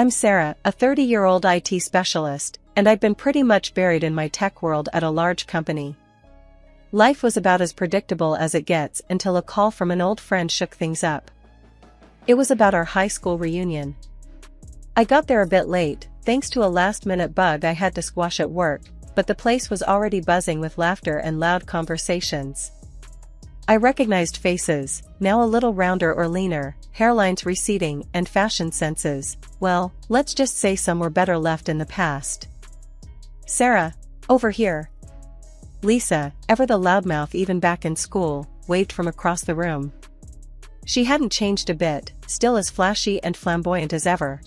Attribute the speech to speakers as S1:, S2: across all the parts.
S1: I'm Sarah, a 30-year-old IT specialist, and I've been pretty much buried in my tech world at a large company. Life was about as predictable as it gets until a call from an old friend shook things up. It was about our high school reunion. I got there a bit late, thanks to a last-minute bug I had to squash at work, but the place was already buzzing with laughter and loud conversations. I recognized faces, now a little rounder or leaner, hairlines receding, and fashion senses, well, let's just say some were better left in the past. Sarah, over here. Lisa, ever the loudmouth even back in school, waved from across the room. She hadn't changed a bit, still as flashy and flamboyant as ever.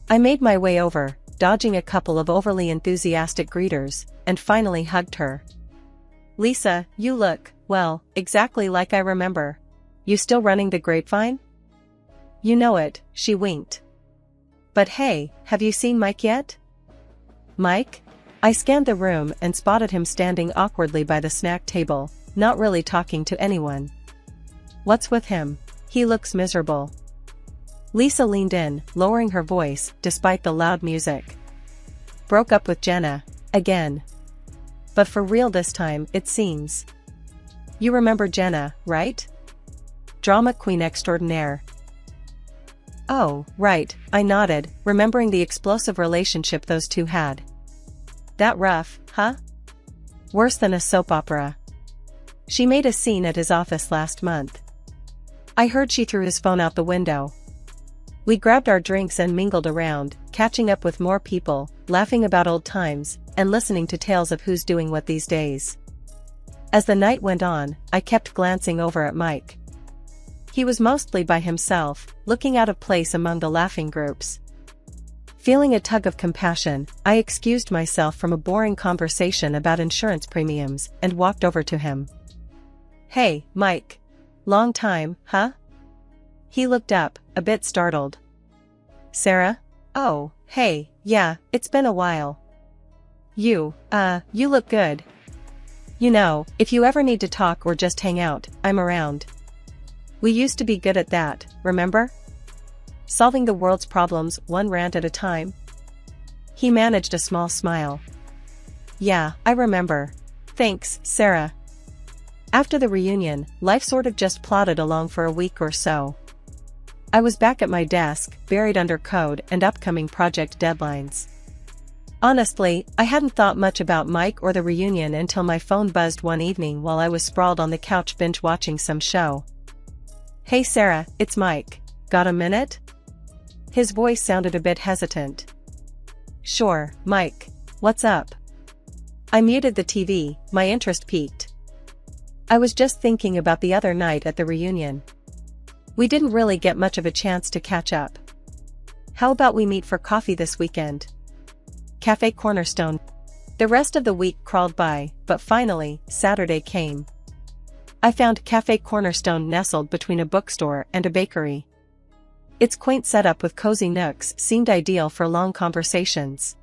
S1: I made my way over, dodging a couple of overly enthusiastic greeters, and finally hugged her. Lisa, you look, well, exactly like I remember. You still running the grapevine? You know it, she winked. But hey, have you seen Mike yet? Mike? I scanned the room and spotted him standing awkwardly by the snack table, not really talking to anyone. What's with him? He looks miserable. Lisa leaned in, lowering her voice, despite the loud music. Broke up with Jenna, again. But for real this time, it seems. You remember Jenna, right? Drama queen extraordinaire. Oh, right, I nodded, remembering the explosive relationship those two had. That rough, huh? Worse than a soap opera. She made a scene at his office last month. I heard she threw his phone out the window. We grabbed our drinks and mingled around, catching up with more people, laughing about old times, and listening to tales of who's doing what these days. As the night went on, I kept glancing over at Mike. He was mostly by himself, looking out of place among the laughing groups. Feeling a tug of compassion, I excused myself from a boring conversation about insurance premiums and walked over to him. Hey, Mike. Long time, huh? He looked up, a bit startled. Sarah? Oh, hey, yeah, it's been a while. You look good. You know, if you ever need to talk or just hang out, I'm around. We used to be good at that, remember? Solving the world's problems one rant at a time. He managed a small smile. Yeah, I remember. Thanks, Sarah. After the reunion, life sort of just plodded along for a week or so. I was back at my desk, buried under code and upcoming project deadlines. Honestly, I hadn't thought much about Mike or the reunion until my phone buzzed one evening while I was sprawled on the couch binge-watching some show. Hey Sarah, it's Mike. Got a minute? His voice sounded a bit hesitant. Sure, Mike. What's up? I muted the TV, my interest peaked. I was just thinking about the other night at the reunion. We didn't really get much of a chance to catch up. How about we meet for coffee this weekend? Cafe Cornerstone. The rest of the week crawled by, but finally, Saturday came. I found Cafe Cornerstone nestled between a bookstore and a bakery. Its quaint setup with cozy nooks seemed ideal for long conversations.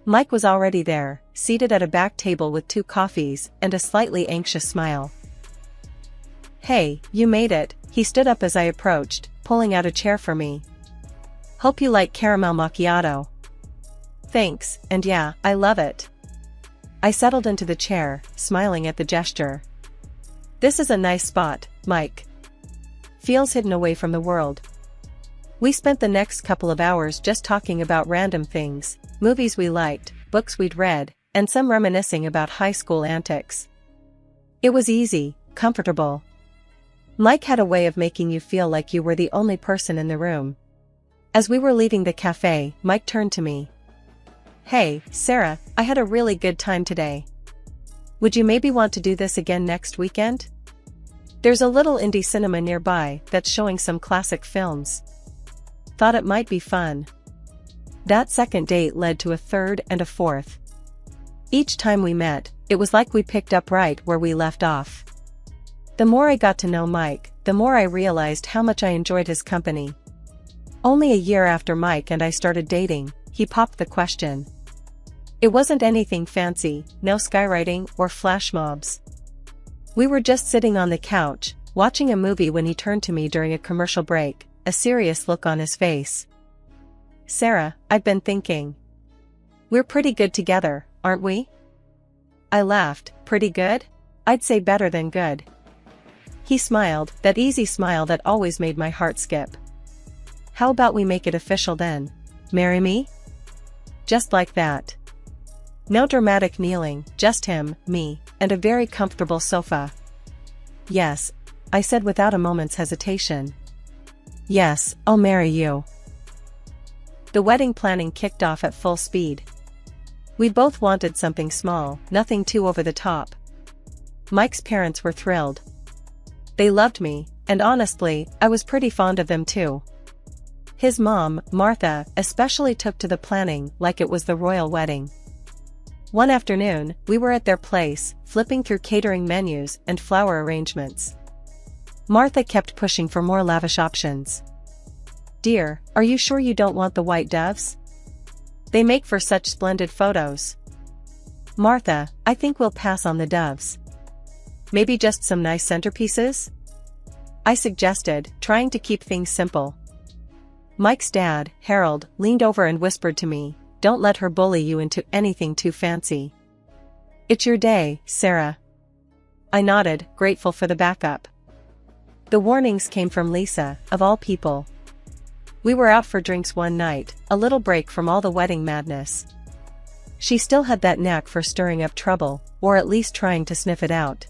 S1: Mike was already there, seated at a back table with 2 coffees and a slightly anxious smile. Hey, you made it, he stood up as I approached, pulling out a chair for me. Hope you like caramel macchiato. Thanks, and yeah, I love it. I settled into the chair, smiling at the gesture. This is a nice spot, Mike. Feels hidden away from the world. We spent the next couple of hours just talking about random things, movies we liked, books we'd read, and some reminiscing about high school antics. It was easy, comfortable. Mike had a way of making you feel like you were the only person in the room. As we were leaving the cafe, Mike turned to me. Hey, Sarah, I had a really good time today. Would you maybe want to do this again next weekend? There's a little indie cinema nearby that's showing some classic films. Thought it might be fun. That second date led to a third and a fourth. Each time we met, it was like we picked up right where we left off. The more I got to know Mike, the more I realized how much I enjoyed his company. Only a year after Mike and I started dating, he popped the question. It wasn't anything fancy, no skywriting or flash mobs. We were just sitting on the couch, watching a movie when he turned to me during a commercial break, a serious look on his face. Sarah, I've been thinking. We're pretty good together, aren't we? I laughed. Pretty good? I'd say better than good. He smiled, that easy smile that always made my heart skip. How about we make it official then? Marry me? Just like that. No dramatic kneeling, just him, me, and a very comfortable sofa. Yes, I said without a moment's hesitation. Yes, I'll marry you. The wedding planning kicked off at full speed. We both wanted something small, nothing too over the top. Mike's parents were thrilled. They loved me, and honestly, I was pretty fond of them too. His mom, Martha, especially took to the planning like it was the royal wedding. One afternoon, we were at their place, flipping through catering menus and flower arrangements. Martha kept pushing for more lavish options. Dear, are you sure you don't want the white doves? They make for such splendid photos. Martha, I think we'll pass on the doves. Maybe just some nice centerpieces? I suggested, trying to keep things simple. Mike's dad, Harold, leaned over and whispered to me, don't let her bully you into anything too fancy. It's your day, Sarah. I nodded, grateful for the backup. The warnings came from Lisa, of all people. We were out for drinks one night, a little break from all the wedding madness. She still had that knack for stirring up trouble, or at least trying to sniff it out.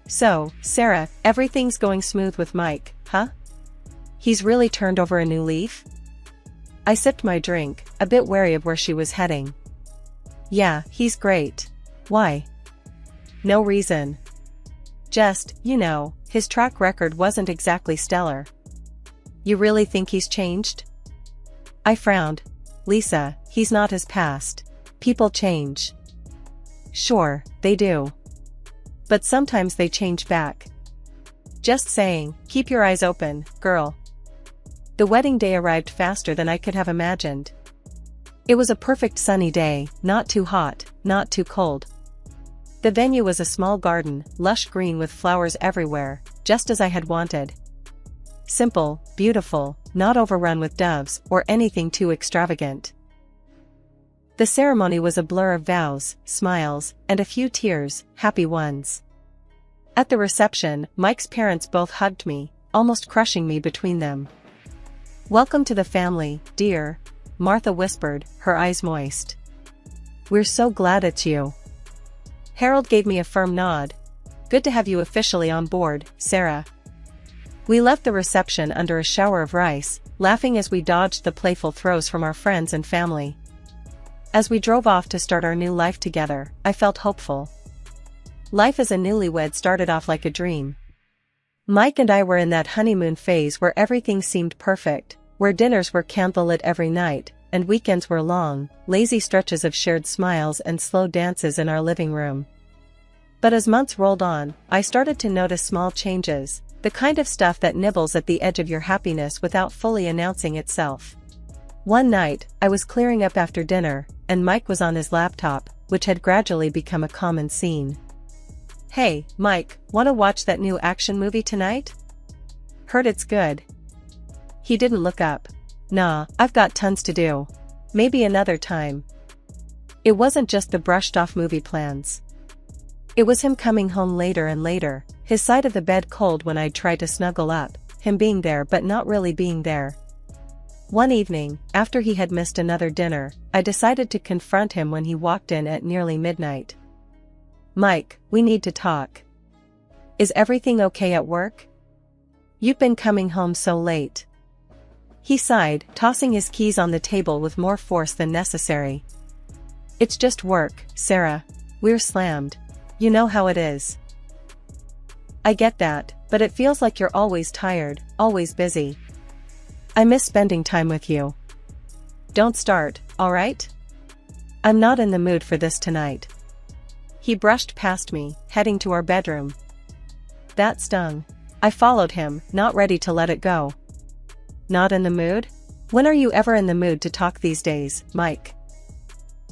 S1: So, Sarah, everything's going smooth with Mike, huh? He's really turned over a new leaf? I sipped my drink, a bit wary of where she was heading. Yeah, he's great. Why? No reason. Just, his track record wasn't exactly stellar. You really think he's changed? I frowned. Lisa, he's not his past. People change. Sure, they do. But sometimes they change back. Just saying, keep your eyes open, girl. The wedding day arrived faster than I could have imagined. It was a perfect sunny day, not too hot, not too cold. The venue was a small garden, lush green with flowers everywhere, just as I had wanted. Simple, beautiful, not overrun with doves or anything too extravagant. The ceremony was a blur of vows, smiles, and a few tears, happy ones. At the reception, Mike's parents both hugged me, almost crushing me between them. Welcome to the family, dear, Martha whispered, her eyes moist. We're so glad it's you. Harold gave me a firm nod. Good to have you officially on board, Sarah. We left the reception under a shower of rice, laughing as we dodged the playful throws from our friends and family. As we drove off to start our new life together, I felt hopeful. Life as a newlywed started off like a dream. Mike and I were in that honeymoon phase where everything seemed perfect, where dinners were candlelit every night, and weekends were long, lazy stretches of shared smiles and slow dances in our living room. But as months rolled on, I started to notice small changes, the kind of stuff that nibbles at the edge of your happiness without fully announcing itself. One night, I was clearing up after dinner, and Mike was on his laptop, which had gradually become a common scene. Hey, Mike, wanna watch that new action movie tonight? Heard it's good. He didn't look up. Nah, I've got tons to do. Maybe another time. It wasn't just the brushed-off movie plans. It was him coming home later and later, his side of the bed cold when I'd try to snuggle up, him being there but not really being there. One evening, after he had missed another dinner, I decided to confront him when he walked in at nearly midnight. Mike, we need to talk. Is everything okay at work? You've been coming home so late. He sighed, tossing his keys on the table with more force than necessary. It's just work, Sarah. We're slammed. You know how it is. I get that, but it feels like you're always tired, always busy. I miss spending time with you. Don't start, alright? I'm not in the mood for this tonight. He brushed past me, heading to our bedroom. That stung. I followed him, not ready to let it go. Not in the mood? When are you ever in the mood to talk these days, Mike?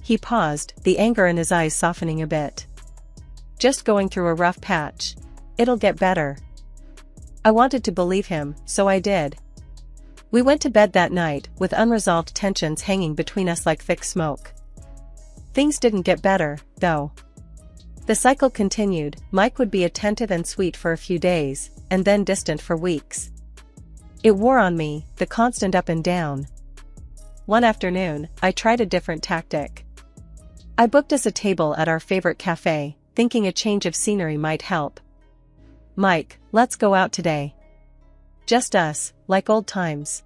S1: He paused, the anger in his eyes softening a bit. Just going through a rough patch. It'll get better. I wanted to believe him, so I did. We went to bed that night, with unresolved tensions hanging between us like thick smoke. Things didn't get better, though. The cycle continued. Mike would be attentive and sweet for a few days, and then distant for weeks. It wore on me, the constant up and down. One afternoon, I tried a different tactic. I booked us a table at our favorite cafe, thinking a change of scenery might help. "Mike, let's go out today. Just us, like old times."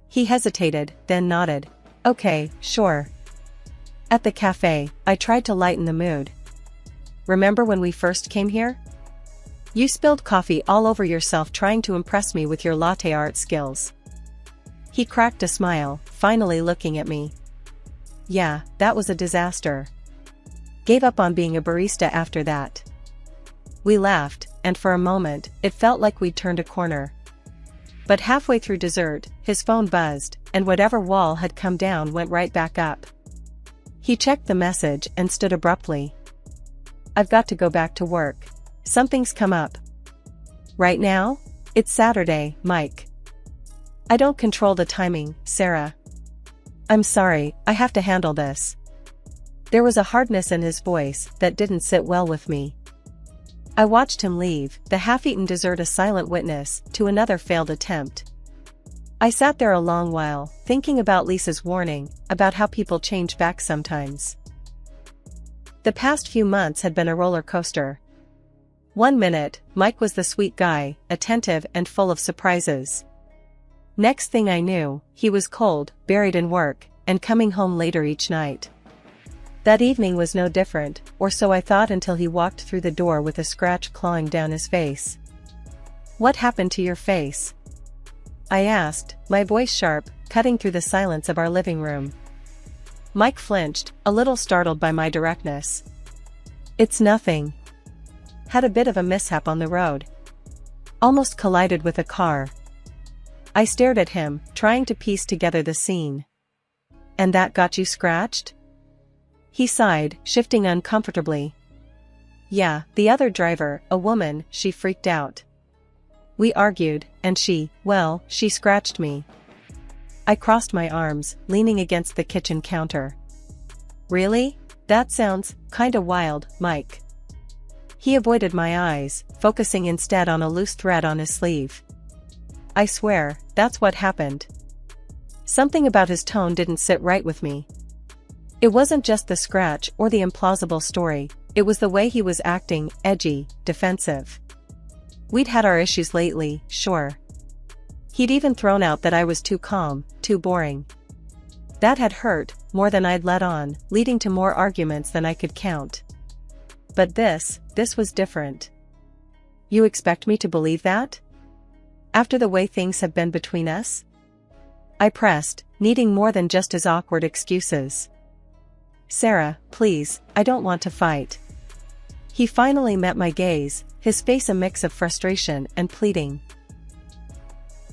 S1: He hesitated, then nodded. "Okay, sure." At the cafe, I tried to lighten the mood. "Remember when we first came here? You spilled coffee all over yourself trying to impress me with your latte art skills." He cracked a smile, finally looking at me. "Yeah, that was a disaster. Gave up on being a barista after that." We laughed, and for a moment, it felt like we'd turned a corner. But halfway through dessert, his phone buzzed, and whatever wall had come down went right back up. He checked the message and stood abruptly. "I've got to go back to work. Something's come up." "Right now? It's Saturday, Mike. I don't control the timing, Sarah. I'm sorry, I have to handle this." There was a hardness in his voice that didn't sit well with me. I watched him leave, the half-eaten dessert a silent witness to another failed attempt. I sat there a long while, thinking about Lisa's warning, about how people change back sometimes. The past few months had been a roller coaster. One minute, Mike was the sweet guy, attentive and full of surprises. Next thing I knew, he was cold, buried in work, and coming home later each night. That evening was no different, or so I thought until he walked through the door with a scratch clawing down his face. "What happened to your face?" I asked, my voice sharp, cutting through the silence of our living room. Mike flinched, a little startled by my directness. "It's nothing. Had a bit of a mishap on the road. Almost collided with a car." I stared at him, trying to piece together the scene. "And that got you scratched?" He sighed, shifting uncomfortably. "Yeah, the other driver, a woman, she freaked out. We argued, and she scratched me." I crossed my arms, leaning against the kitchen counter. "Really? That sounds kinda wild, Mike." He avoided my eyes, focusing instead on a loose thread on his sleeve. "I swear, that's what happened." Something about his tone didn't sit right with me. It wasn't just the scratch or the implausible story, it was the way he was acting, edgy, defensive. We'd had our issues lately, sure. He'd even thrown out that I was too calm, too boring. That had hurt, more than I'd let on, leading to more arguments than I could count. But this was different. "You expect me to believe that? After the way things have been between us?" I pressed, needing more than just his awkward excuses. "Sarah, please, I don't want to fight." He finally met my gaze, his face a mix of frustration and pleading.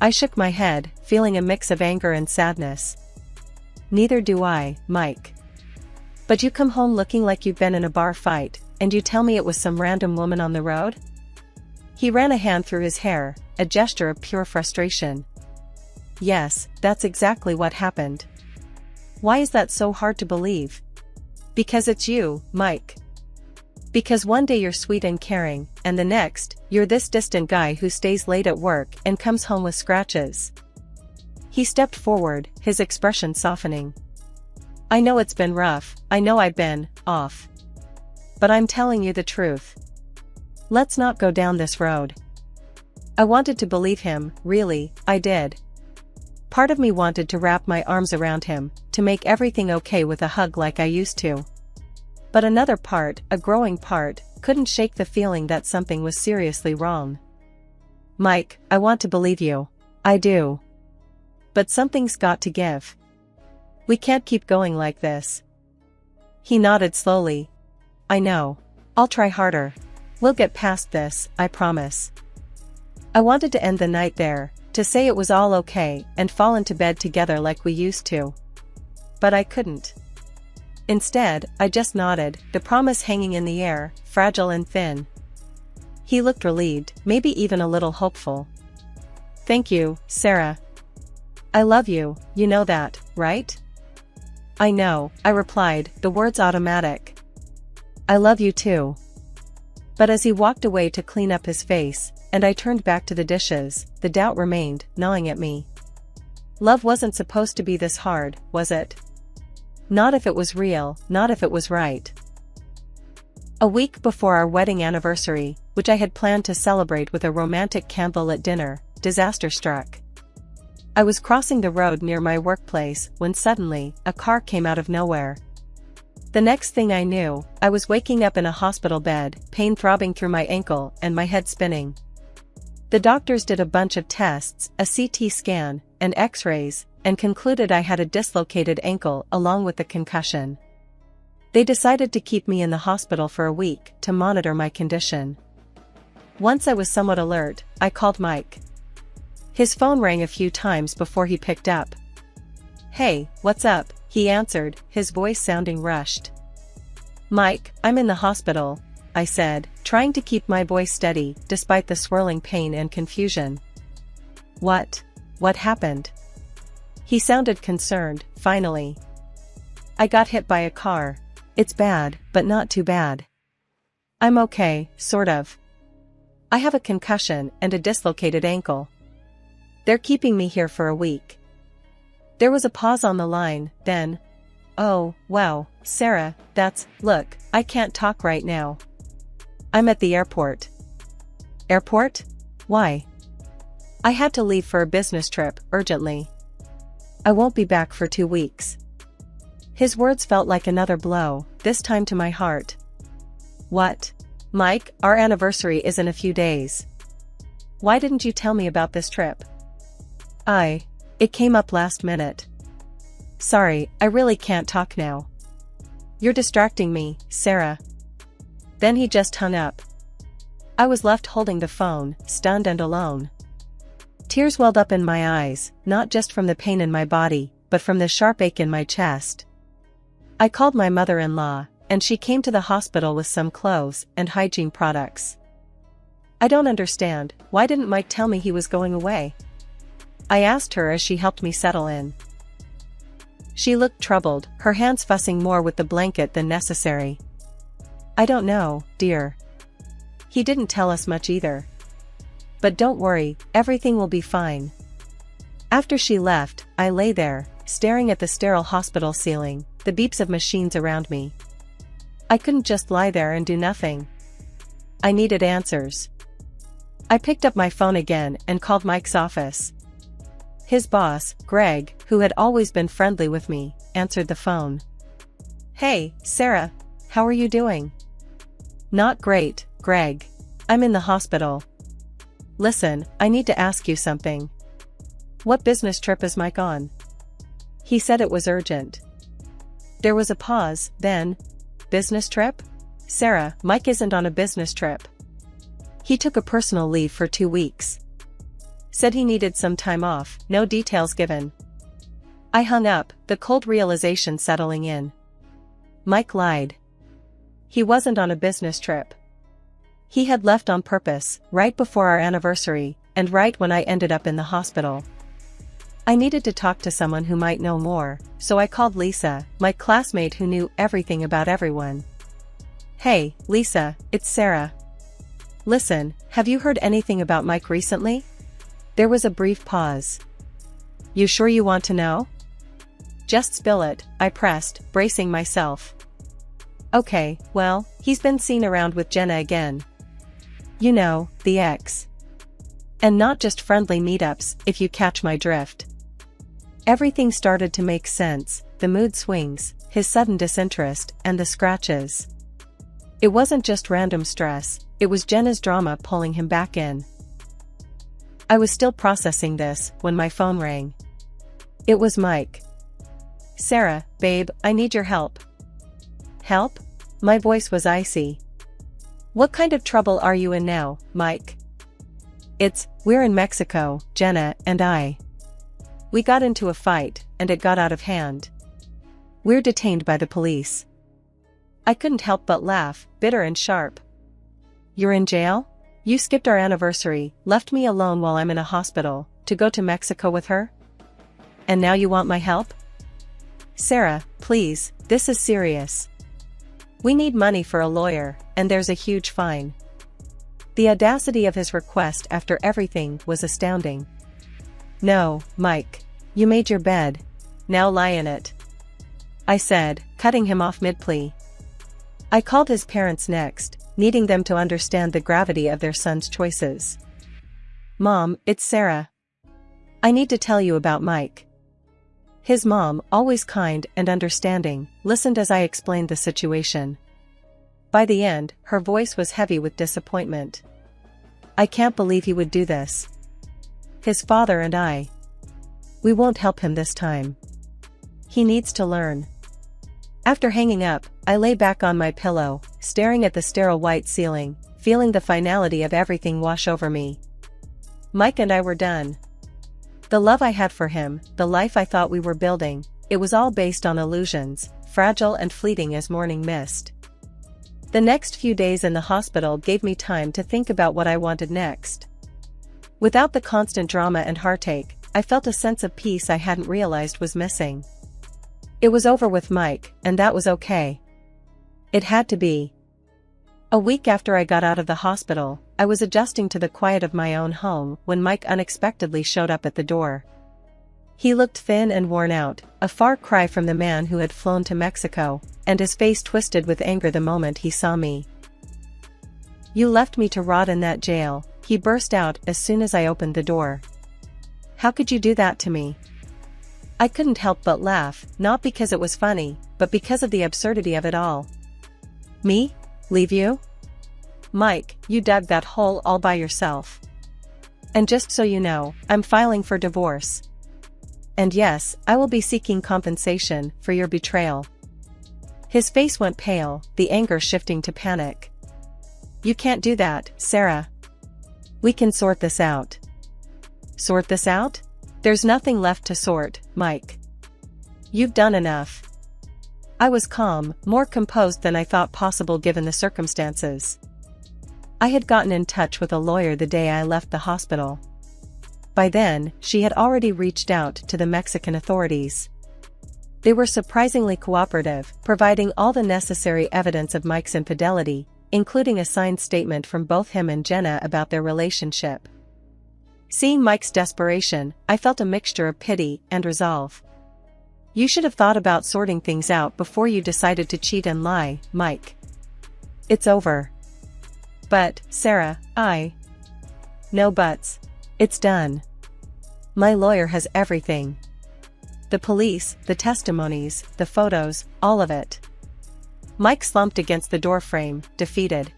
S1: I shook my head, feeling a mix of anger and sadness. "Neither do I, Mike. But you come home looking like you've been in a bar fight, and you tell me it was some random woman on the road?" He ran a hand through his hair, a gesture of pure frustration. "Yes, that's exactly what happened." "Why is that so hard to believe?" "Because it's you, Mike. Because one day you're sweet and caring, and the next, you're this distant guy who stays late at work and comes home with scratches." He stepped forward, his expression softening. "I know it's been rough, I know I've been off. But I'm telling you the truth. Let's not go down this road." I wanted to believe him, really, I did. Part of me wanted to wrap my arms around him, to make everything okay with a hug like I used to. But another part, a growing part, couldn't shake the feeling that something was seriously wrong. "Mike, I want to believe you. I do. But something's got to give. We can't keep going like this." He nodded slowly. "I know. I'll try harder. We'll get past this, I promise." I wanted to end the night there, to say it was all okay and fall into bed together like we used to. But I couldn't. Instead, I just nodded, the promise hanging in the air, fragile and thin. He looked relieved, maybe even a little hopeful. "Thank you, Sarah. I love you, you know that, right? I know, I replied, the words automatic. I love you too. But as he walked away to clean up his face, and I turned back to the dishes, the doubt remained, gnawing at me. Love wasn't supposed to be this hard, was it? Not if it was real, not if it was right. A week before our wedding anniversary, which I had planned to celebrate with a romantic candlelit dinner, disaster struck. I was crossing the road near my workplace when suddenly, a car came out of nowhere. The next thing I knew, I was waking up in a hospital bed, pain throbbing through my ankle and my head spinning. The doctors did a bunch of tests, a CT scan, and X-rays, and concluded I had a dislocated ankle along with the concussion. They decided to keep me in the hospital for a week to monitor my condition. Once I was somewhat alert, I called Mike. His phone rang a few times before he picked up. "Hey, what's up?" he answered, his voice sounding rushed. "Mike, I'm in the hospital," I said, trying to keep my voice steady despite the swirling pain and confusion. What happened?" He sounded concerned, finally. "I got hit by a car. It's bad, but not too bad. I'm okay, sort of. I have a concussion and a dislocated ankle. They're keeping me here for a week." There was a pause on the line, then, "Oh, wow, Sarah, look, I can't talk right now. I'm at the airport." "Airport? Why?" "I had to leave for a business trip, urgently. I won't be back for 2 weeks." His words felt like another blow, this time to my heart. "What? Mike, our anniversary is in a few days. Why didn't you tell me about this trip?" It came up last minute. Sorry, I really can't talk now. You're distracting me, Sarah." Then he just hung up. I was left holding the phone, stunned and alone. Tears welled up in my eyes, not just from the pain in my body, but from the sharp ache in my chest. I called my mother-in-law, and she came to the hospital with some clothes and hygiene products. "I don't understand, why didn't Mike tell me he was going away?" I asked her as she helped me settle in. She looked troubled, her hands fussing more with the blanket than necessary. "I don't know, dear. He didn't tell us much either. But don't worry, everything will be fine." After she left, I lay there, staring at the sterile hospital ceiling, the beeps of machines around me. I couldn't just lie there and do nothing. I needed answers. I picked up my phone again and called Mike's office. His boss, Greg, who had always been friendly with me, answered the phone. "Hey, Sarah, how are you doing?" "Not great, Greg. I'm in the hospital. Listen, I need to ask you something. What business trip is Mike on?" He said it was urgent. There was a pause, then, "Business trip? Sarah, Mike isn't on a business trip. He took a personal leave for 2 weeks. Said he needed some time off, no details given." I hung up, the cold realization settling in. Mike lied. He wasn't on a business trip. He had left on purpose, right before our anniversary, and right when I ended up in the hospital. I needed to talk to someone who might know more, so I called Lisa, my classmate who knew everything about everyone. "Hey, Lisa, it's Sarah. Listen, have you heard anything about Mike recently?" There was a brief pause. "You sure you want to know?" "Just spill it," I pressed, bracing myself. "Okay, well, he's been seen around with Jenna again. You know, the ex. And not just friendly meetups, if you catch my drift." Everything started to make sense, the mood swings, his sudden disinterest, and the scratches. It wasn't just random stress, it was Jenna's drama pulling him back in. I was still processing this when my phone rang. It was Mike. "Sarah, babe, I need your help." "Help?" My voice was icy. "What kind of trouble are you in now, Mike?" We're in Mexico, Jenna and I. We got into a fight, and it got out of hand. We're detained by the police." I couldn't help but laugh, bitter and sharp. "You're in jail? You skipped our anniversary, left me alone while I'm in a hospital, to go to Mexico with her?" And now you want my help? Sarah, please, this is serious. We need money for a lawyer, and there's a huge fine. The audacity of his request after everything was astounding. No, Mike. You made your bed. Now lie in it, I said, cutting him off mid-plea. I called his parents next, needing them to understand the gravity of their son's choices. Mom, it's Sarah. I need to tell you about Mike. His mom, always kind and understanding, listened as I explained the situation. By the end, her voice was heavy with disappointment. I can't believe he would do this. His father and I. We won't help him this time. He needs to learn. After hanging up, I lay back on my pillow, staring at the sterile white ceiling, feeling the finality of everything wash over me. Mike and I were done. The love I had for him, the life I thought we were building, it was all based on illusions, fragile and fleeting as morning mist. The next few days in the hospital gave me time to think about what I wanted next. Without the constant drama and heartache, I felt a sense of peace I hadn't realized was missing. It was over with Mike, and that was okay. It had to be. A week after I got out of the hospital, I was adjusting to the quiet of my own home when Mike unexpectedly showed up at the door. He looked thin and worn out, a far cry from the man who had flown to Mexico, and his face twisted with anger the moment he saw me. You left me to rot in that jail, he burst out as soon as I opened the door. How could you do that to me? I couldn't help but laugh, not because it was funny, but because of the absurdity of it all. Me? Leave you? Mike, you dug that hole all by yourself. And just so you know, I'm filing for divorce. And yes, I will be seeking compensation for your betrayal. His face went pale, the anger shifting to panic. You can't do that, Sarah. We can sort this out. Sort this out? There's nothing left to sort, Mike. You've done enough. I was calm, more composed than I thought possible given the circumstances. I had gotten in touch with a lawyer the day I left the hospital. By then, she had already reached out to the Mexican authorities. They were surprisingly cooperative, providing all the necessary evidence of Mike's infidelity, including a signed statement from both him and Jenna about their relationship. Seeing Mike's desperation, I felt a mixture of pity and resolve. You should have thought about sorting things out before you decided to cheat and lie, Mike. It's over. But, Sarah, No buts. It's done. My lawyer has everything. The police, the testimonies, the photos, all of it. Mike slumped against the doorframe, defeated.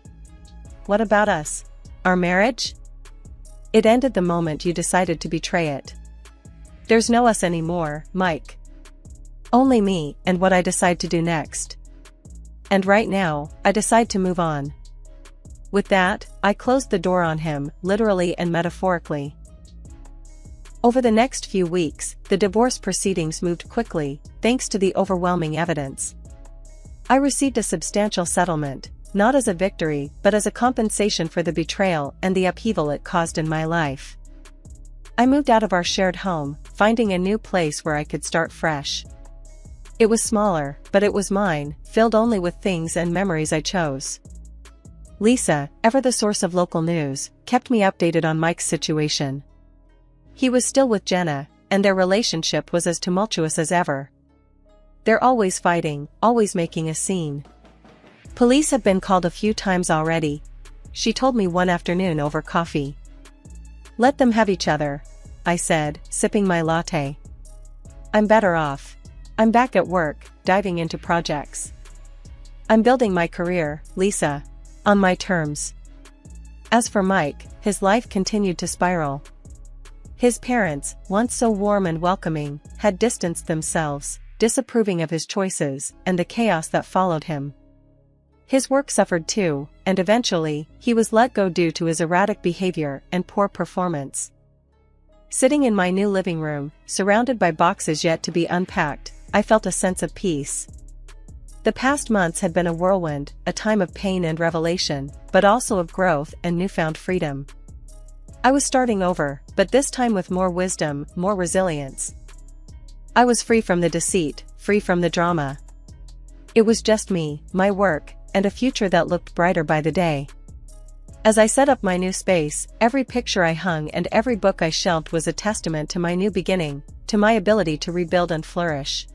S1: What about us? Our marriage? It ended the moment you decided to betray it. There's no us anymore, Mike. Only me and what I decide to do next. And right now, I decide to move on. With that, I closed the door on him, literally and metaphorically. Over the next few weeks, the divorce proceedings moved quickly, thanks to the overwhelming evidence. I received a substantial settlement, not as a victory but as a compensation for the betrayal and the upheaval it caused in my life. I moved out of our shared home, finding a new place where I could start fresh. It was smaller, but it was mine, filled only with things and memories I chose. Lisa, ever the source of local news, kept me updated on Mike's situation. He was still with Jenna, and their relationship was as tumultuous as ever. They're always fighting, always making a scene. Police have been called a few times already, she told me one afternoon over coffee. Let them have each other, I said, sipping my latte. I'm better off. I'm back at work, diving into projects. I'm building my career, Lisa. On my terms. As for Mike, his life continued to spiral. His parents, once so warm and welcoming, had distanced themselves, disapproving of his choices and the chaos that followed him. His work suffered too, and eventually, he was let go due to his erratic behavior and poor performance. Sitting in my new living room, surrounded by boxes yet to be unpacked, I felt a sense of peace. The past months had been a whirlwind, a time of pain and revelation, but also of growth and newfound freedom. I was starting over, but this time with more wisdom, more resilience. I was free from the deceit, free from the drama. It was just me, my work, and a future that looked brighter by the day. As I set up my new space, every picture I hung and every book I shelved was a testament to my new beginning, to my ability to rebuild and flourish.